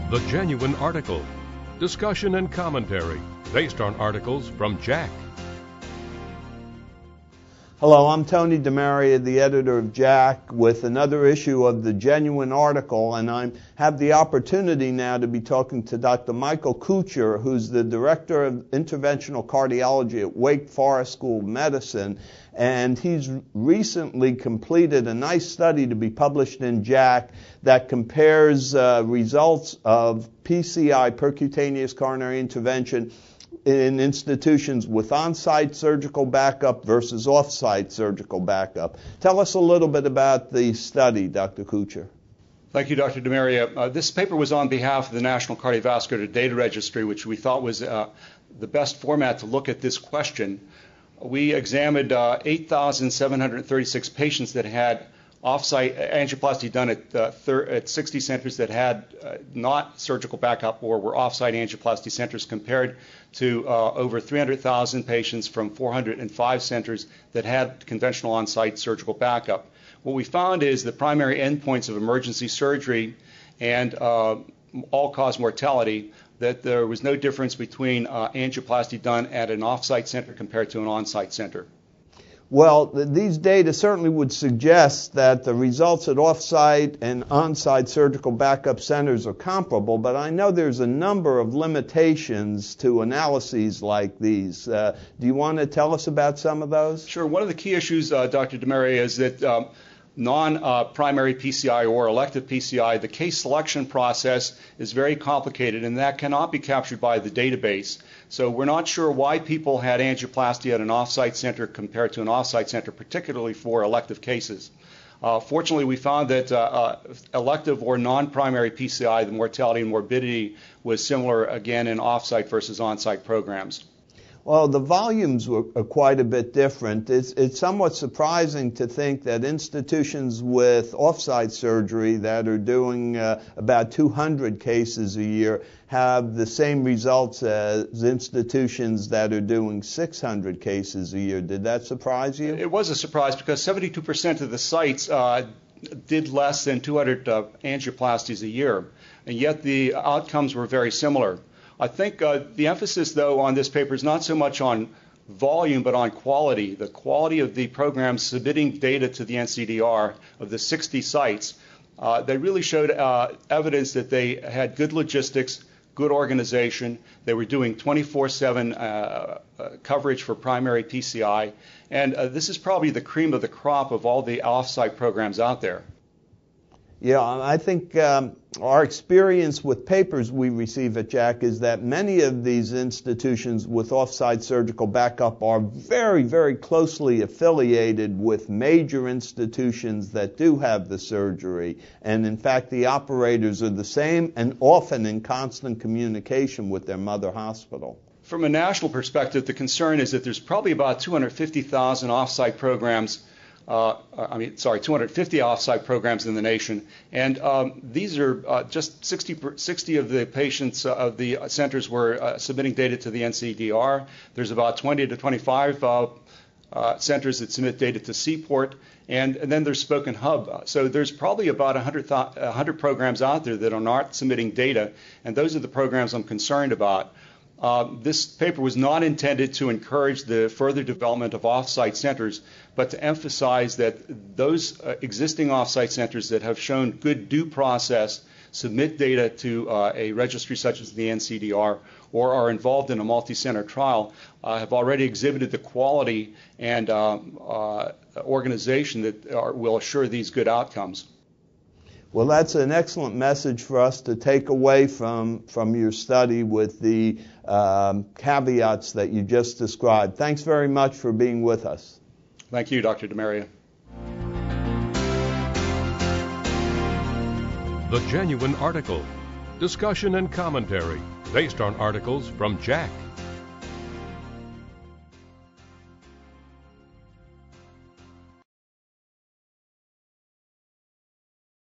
The Genuine Article. Discussion and commentary based on articles from JACC. Hello, I'm Tony DeMaria, the editor of JACC, with another issue of the Genuine Article, and I have the opportunity now to be talking to Dr. Michael Kuchar, who's the Director of Interventional Cardiology at Wake Forest School of Medicine, and he's recently completed a nice study to be published in JACC that compares results of PCI, percutaneous coronary intervention, in institutions with on-site surgical backup versus off-site surgical backup. Tell us a little bit about the study, Dr. Kuchar. Thank you, Dr. DeMaria. This paper was on behalf of the National Cardiovascular Data Registry, which we thought was the best format to look at this question. We examined 8,736 patients that had off-site angioplasty done at 60 centers that had not surgical backup or were off-site angioplasty centers, compared to over 300,000 patients from 405 centers that had conventional on-site surgical backup. What we found is the primary endpoints of emergency surgery and all-cause mortality, that there was no difference between angioplasty done at an off-site center compared to an on-site center. Well, these data certainly would suggest that the results at off-site and on-site surgical backup centers are comparable, but I know there's a number of limitations to analyses like these. Do you want to tell us about some of those? Sure. One of the key issues, Dr. DeMaria, is that non-primary PCI or elective PCI, the case selection process is very complicated, and that cannot be captured by the database. So we're not sure why people had angioplasty at an off-site center compared to an off-site center, particularly for elective cases. Fortunately, we found that elective or non-primary PCI, the mortality and morbidity was similar again in off-site versus on-site programs. Well, the volumes are quite a bit different. It's somewhat surprising to think that institutions with off-site surgery that are doing about 200 cases a year have the same results as institutions that are doing 600 cases a year. Did that surprise you? It was a surprise because 72% of the sites did less than 200 angioplasties a year, and yet the outcomes were very similar. I think the emphasis, though, on this paper is not so much on volume, but on quality. The quality of the programs submitting data to the NCDR of the 60 sites, they really showed evidence that they had good logistics, good organization. They were doing 24/7 coverage for primary PCI, and this is probably the cream of the crop of all the off-site programs out there. Yeah, I think our experience with papers we receive at JACC is that many of these institutions with off-site surgical backup are very, very closely affiliated with major institutions that do have the surgery. And in fact, the operators are the same and often in constant communication with their mother hospital. From a national perspective, the concern is that there's probably about 250,000 off-site programs 250 off-site programs in the nation, and these are just 60 of the patients of the centers were submitting data to the NCDR. There's about 20 to 25 centers that submit data to Seaport, and then there's Spoken Hub. So there's probably about 100 programs out there that are not submitting data, and those are the programs I'm concerned about. This paper was not intended to encourage the further development of off-site centers, but to emphasize that those existing off-site centers that have shown good due process, submit data to a registry such as the NCDR, or are involved in a multi-center trial, have already exhibited the quality and organization that will assure these good outcomes. Well, that's an excellent message for us to take away from your study with the caveats that you just described. Thanks very much for being with us. Thank you, Dr. DeMaria. The Genuine Article. Discussion and commentary based on articles from JACC.